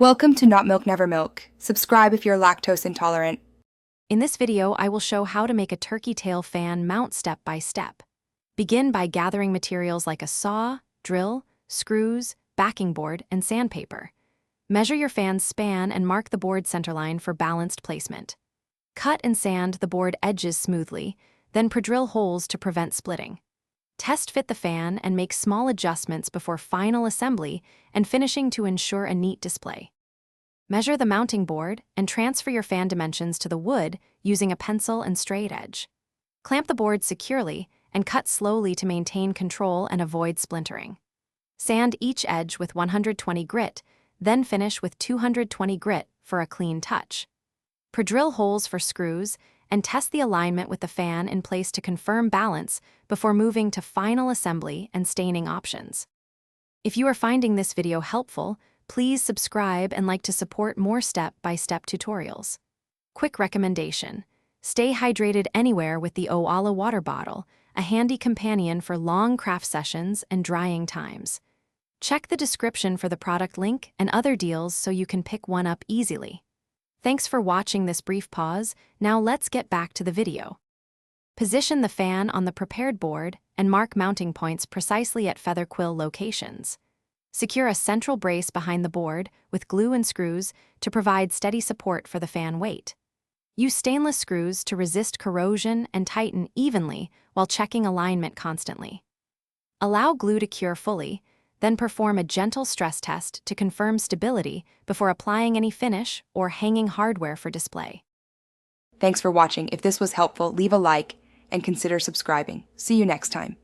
Welcome to Not Milk Never Milk. Subscribe if you're lactose intolerant. In this video, I will show how to make a turkey tail fan mount step by step. Begin by gathering materials like a saw, drill, screws, backing board, and sandpaper. Measure your fan's span and mark the board centerline for balanced placement. Cut and sand the board edges smoothly, then pre-drill holes to prevent splitting. Test fit the fan and make small adjustments before final assembly and finishing to ensure a neat display. Measure the mounting board and transfer your fan dimensions to the wood using a pencil and straight edge. Clamp the board securely and cut slowly to maintain control and avoid splintering. Sand each edge with 120 grit, then finish with 220 grit for a clean touch. Pre-drill holes for screws and test the alignment with the fan in place to confirm balance before moving to final assembly and staining options. If you are finding this video helpful, please subscribe and like to support more step-by-step tutorials. Quick recommendation: stay hydrated anywhere with the Oala water bottle, a handy companion for long craft sessions and drying times. Check the description for the product link and other deals so you can pick one up easily. Thanks for watching this brief pause. Now let's get back to the video. Position the fan on the prepared board and mark mounting points precisely at feather quill locations. Secure a central brace behind the board with glue and screws to provide steady support for the fan weight. Use stainless screws to resist corrosion and tighten evenly while checking alignment constantly. Allow glue to cure fully, then perform a gentle stress test to confirm stability before applying any finish or hanging hardware for display. Thanks for watching. If this was helpful, leave a like and consider subscribing. See you next time.